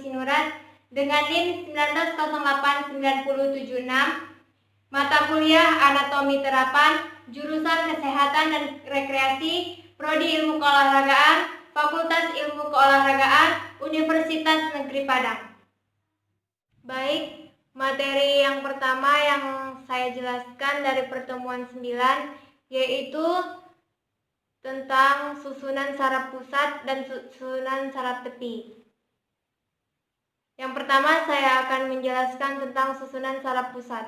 Sinurat dengan NIM 1908976, mata kuliah Anatomi Terapan, jurusan Kesehatan dan Rekreasi, Prodi Ilmu Keolahragaan, Fakultas Ilmu Keolahragaan, Universitas Negeri Padang. Baik, materi yang pertama yang saya jelaskan dari pertemuan 9 yaitu tentang susunan saraf pusat dan susunan saraf tepi. Yang pertama saya akan menjelaskan tentang susunan saraf pusat.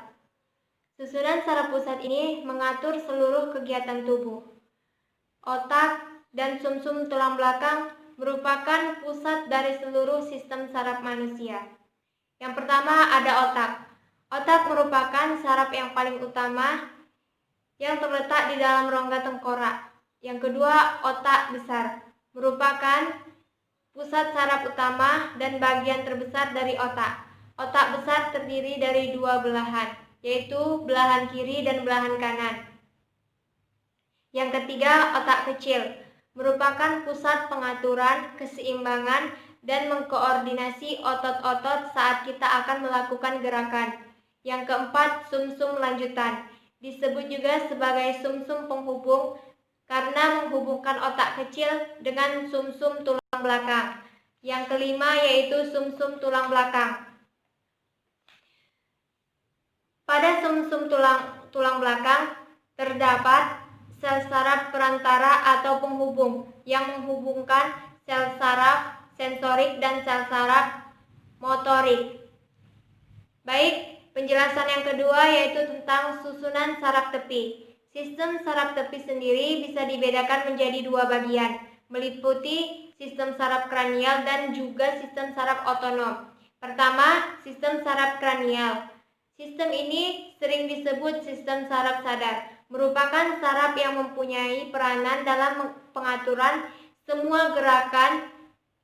Susunan saraf pusat ini mengatur seluruh kegiatan tubuh. Otak dan sumsum tulang belakang merupakan pusat dari seluruh sistem saraf manusia. Yang pertama ada otak. Otak merupakan saraf yang paling utama yang terletak di dalam rongga tengkorak. Yang kedua, otak besar merupakan pusat saraf utama dan bagian terbesar dari otak. Otak besar terdiri dari dua belahan, yaitu belahan kiri dan belahan kanan. Yang ketiga, otak kecil merupakan pusat pengaturan, keseimbangan, dan mengkoordinasi otot-otot saat kita akan melakukan gerakan. Yang keempat, sumsum lanjutan. Disebut juga sebagai sumsum penghubung karena menghubungkan otak kecil dengan sumsum tulang belakang. Yang kelima yaitu sumsum tulang belakang. Pada sumsum tulang belakang terdapat sel saraf perantara atau penghubung yang menghubungkan sel saraf sensorik dan sel saraf motorik. Baik, penjelasan yang kedua yaitu tentang susunan saraf tepi. Sistem saraf tepi sendiri bisa dibedakan menjadi dua bagian, meliputi sistem saraf kranial dan juga sistem saraf otonom. Pertama, sistem saraf kranial. Sistem ini sering disebut sistem saraf sadar, merupakan saraf yang mempunyai peranan dalam pengaturan semua gerakan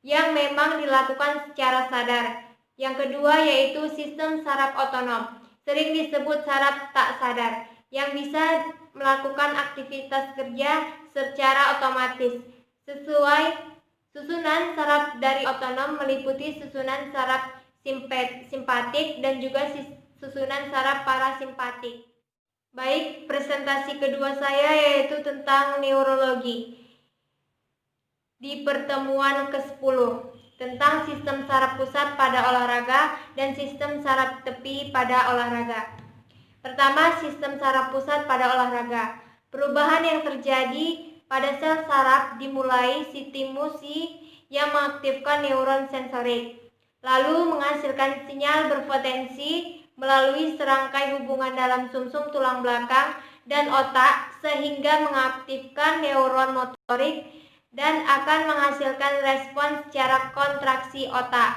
yang memang dilakukan secara sadar. Yang kedua yaitu sistem saraf otonom, sering disebut saraf tak sadar, yang bisa melakukan aktivitas kerja secara otomatis. Susunan saraf dari otonom meliputi susunan saraf simpatik dan juga susunan saraf parasimpatik. Baik, presentasi kedua saya yaitu tentang neurologi. Di pertemuan ke-10 tentang sistem saraf pusat pada olahraga dan sistem saraf tepi pada olahraga. Pertama, sistem saraf pusat pada olahraga. Perubahan yang terjadi pada sel saraf dimulai stimusi yang mengaktifkan neuron sensorik, lalu menghasilkan sinyal berpotensi melalui serangkai hubungan dalam sumsum tulang belakang dan otak sehingga mengaktifkan neuron motorik dan akan menghasilkan respons secara kontraksi otak.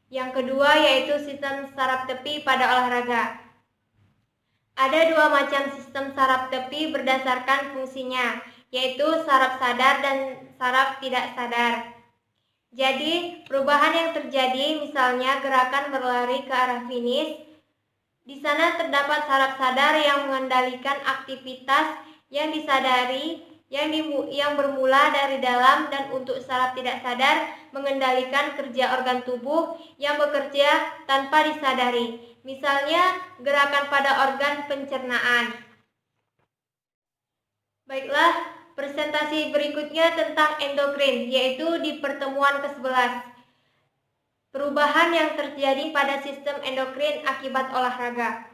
Yang kedua yaitu sistem saraf tepi pada olahraga. Ada dua macam sistem saraf tepi berdasarkan fungsinya, yaitu saraf sadar dan saraf tidak sadar. Jadi, perubahan yang terjadi misalnya gerakan berlari ke arah finish, di sana terdapat saraf sadar yang mengendalikan aktivitas yang disadari yang bermula dari dalam, dan untuk saraf tidak sadar mengendalikan kerja organ tubuh yang bekerja tanpa disadari. Misalnya gerakan pada organ pencernaan. Baiklah, presentasi berikutnya tentang endokrin, yaitu di pertemuan ke-11. Perubahan yang terjadi pada sistem endokrin akibat olahraga.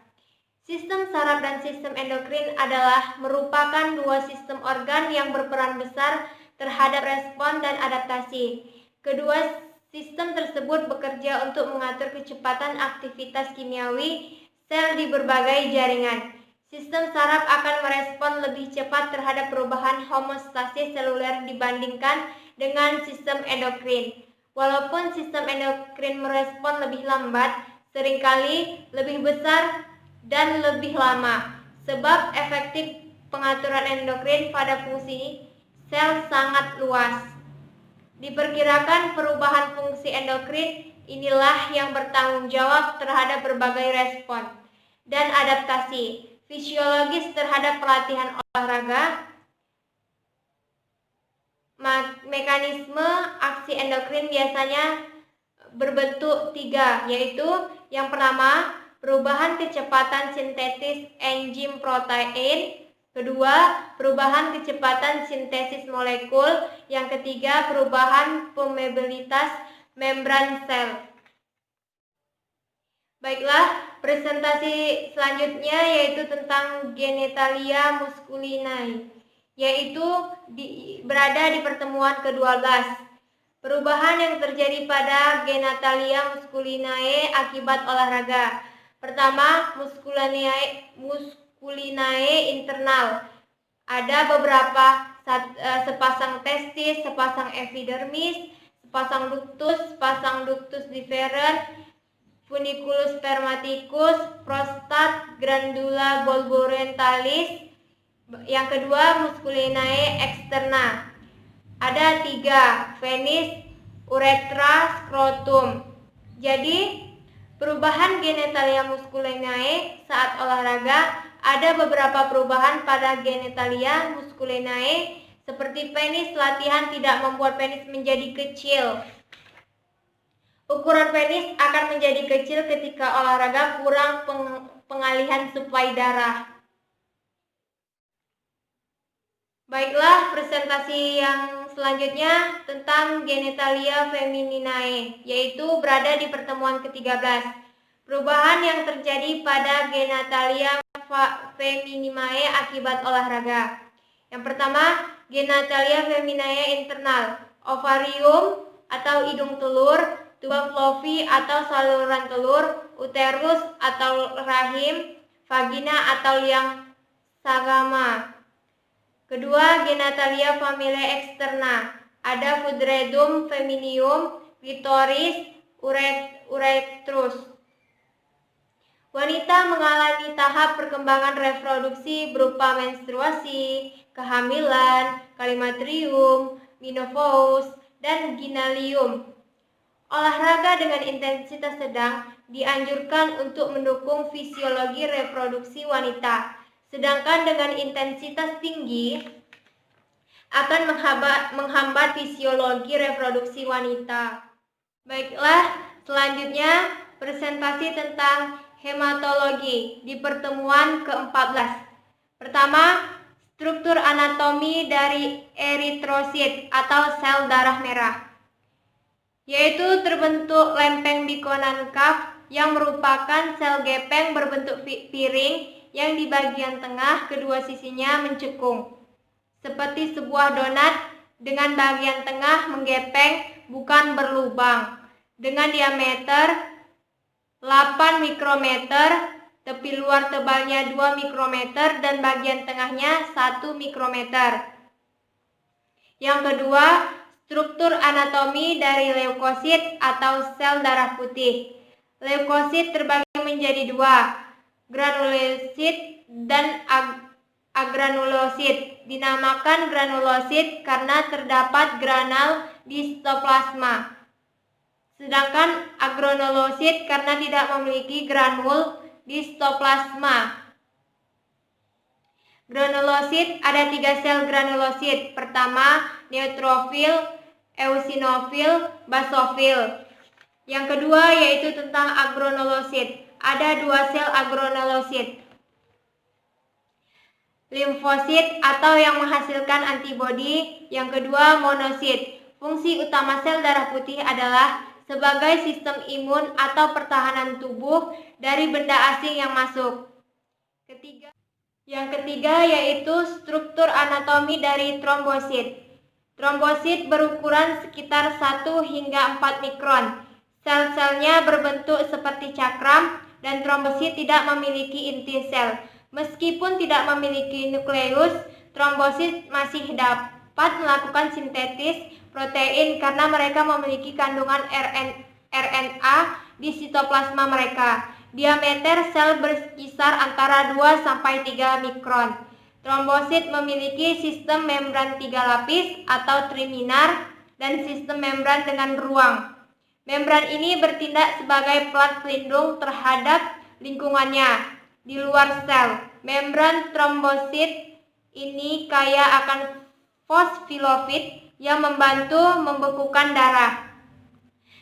Sistem saraf dan sistem endokrin adalah merupakan dua sistem organ yang berperan besar terhadap respon dan adaptasi. Kedua sistem tersebut bekerja untuk mengatur kecepatan aktivitas kimiawi sel di berbagai jaringan. Sistem saraf akan merespon lebih cepat terhadap perubahan homeostasis seluler dibandingkan dengan sistem endokrin. Walaupun sistem endokrin merespon lebih lambat, seringkali lebih besar dan lebih lama, sebab efektif pengaturan endokrin pada fungsi sel sangat luas. Diperkirakan perubahan fungsi endokrin inilah yang bertanggung jawab terhadap berbagai respon dan adaptasi fisiologis terhadap pelatihan olahraga. Mekanisme aksi endokrin biasanya berbentuk 3, yaitu yang pertama, perubahan kecepatan sintesis enzim protein. Kedua, perubahan kecepatan sintesis molekul. Yang ketiga, perubahan permeabilitas membran sel. Baiklah, presentasi selanjutnya yaitu tentang genitalia musculinae, yaitu berada di pertemuan ke-12. Perubahan yang terjadi pada genitalia musculinae akibat olahraga. Pertama, musculinae internal. Ada beberapa, sepasang testis, sepasang epidermis, sepasang ductus deferens, funiculus spermaticus, prostat, glandula bulbourentalis. Yang kedua, musculinae externa. Ada 3, penis, uretra, skrotum. Jadi, perubahan genitalia musculinae saat olahraga, ada beberapa perubahan pada genitalia musculinae, seperti penis. Latihan tidak membuat penis menjadi kecil. Ukuran penis akan menjadi kecil ketika olahraga, kurang pengalihan suplai darah. Baiklah, presentasi yang selanjutnya tentang genitalia femininae, yaitu berada di pertemuan ke-13. Perubahan yang terjadi pada genitalia femininae akibat olahraga. Yang pertama, genitalia feminae internal, ovarium atau hidung telur, tuba fallopi atau saluran telur, uterus atau rahim, vagina atau liang sagama. Kedua, genitalia familiae externa. Ada pudendum feminium, klitoris, uretrus. Wanita mengalami tahap perkembangan reproduksi berupa menstruasi, kehamilan, klimakterium, menopause, dan ginalium. Olahraga dengan intensitas sedang dianjurkan untuk mendukung fisiologi reproduksi wanita. Sedangkan dengan intensitas tinggi akan menghambat fisiologi reproduksi wanita. Baiklah, selanjutnya presentasi tentang hematologi di pertemuan ke-14. Pertama, struktur anatomi dari eritrosit atau sel darah merah, yaitu terbentuk lempeng bikonkaf yang merupakan sel gepeng berbentuk piring yang di bagian tengah kedua sisinya mencekung, seperti sebuah donat dengan bagian tengah menggepeng bukan berlubang, dengan diameter 8 mikrometer, tepi luar tebalnya 2 mikrometer, dan bagian tengahnya 1 mikrometer. Yang kedua, struktur anatomi dari leukosit atau sel darah putih. Leukosit terbagi menjadi 2, granulosit dan agranulosit. Dinamakan granulosit karena terdapat granul di sitoplasma. Sedangkan agranulosit karena tidak memiliki granul di sitoplasma. Granulosit, ada 3 sel granulosit. Pertama, neutrofil, eosinofil, basofil. Yang kedua yaitu tentang agranulosit. Ada 2 sel agranulosit. Limfosit atau yang menghasilkan antibodi. Yang kedua monosit. Fungsi utama sel darah putih adalah sebagai sistem imun atau pertahanan tubuh dari benda asing yang masuk. Yang ketiga yaitu struktur anatomi dari trombosit. Trombosit berukuran sekitar 1 hingga 4 mikron. Sel-selnya berbentuk seperti cakram dan trombosit tidak memiliki inti sel. Meskipun tidak memiliki nukleus, trombosit masih dapat melakukan sintesis protein karena mereka memiliki kandungan RNA di sitoplasma mereka. Diameter sel berkisar antara 2 sampai 3 mikron. Trombosit memiliki sistem membran 3 lapis atau triminar dan sistem membran dengan ruang. Membran ini bertindak sebagai pelat pelindung terhadap lingkungannya di luar sel. Membran trombosit ini kaya akan fosfolipid yang membantu membekukan darah.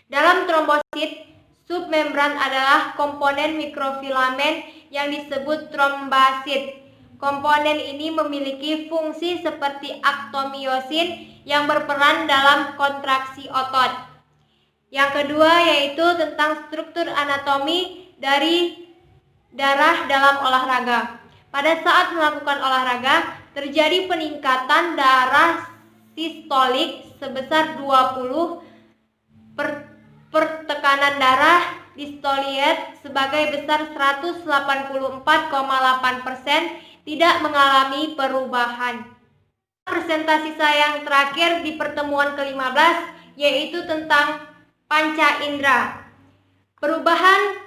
Dalam trombosit, submembran adalah komponen mikrofilamen yang disebut trombosit. Komponen ini memiliki fungsi seperti aktomiosin yang berperan dalam kontraksi otot. Yang kedua yaitu tentang struktur anatomi dari darah dalam olahraga. Pada saat melakukan olahraga, terjadi peningkatan darah sistolik sebesar 20 per tekanan darah distolik sebagai besar 184,8% tidak mengalami perubahan. Presentasi saya yang terakhir di pertemuan ke-15 yaitu tentang panca indera. Perubahan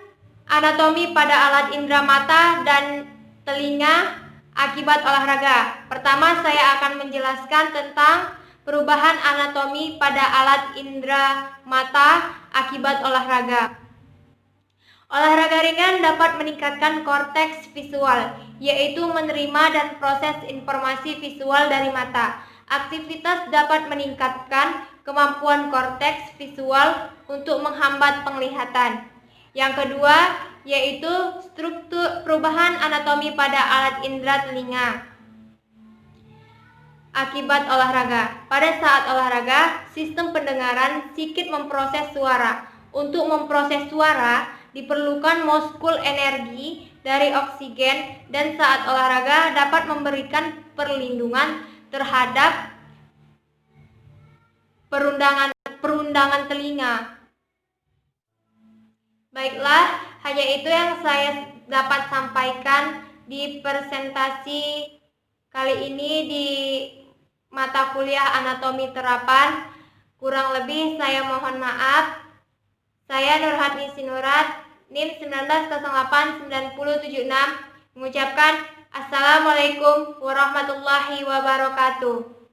anatomi pada alat indera mata dan telinga akibat olahraga. Pertama, saya akan menjelaskan tentang perubahan anatomi pada alat indera mata akibat olahraga. Olahraga ringan dapat meningkatkan korteks visual, yaitu menerima dan proses informasi visual dari mata. Aktivitas dapat meningkatkan kemampuan korteks visual untuk menghambat penglihatan. Yang kedua, yaitu struktur perubahan anatomi pada alat indera telinga akibat olahraga. Pada saat olahraga, sistem pendengaran sedikit memproses suara. Untuk memproses suara, diperlukan molekul energi dari oksigen dan saat olahraga dapat memberikan perlindungan terhadap perundangan telinga. Baiklah, hanya itu yang saya dapat sampaikan di presentasi kali ini di mata kuliah anatomi terapan. Kurang lebih saya mohon maaf. Saya Nurhatni Sinurat, NIM 19089076 mengucapkan Assalamualaikum warahmatullahi wabarakatuh.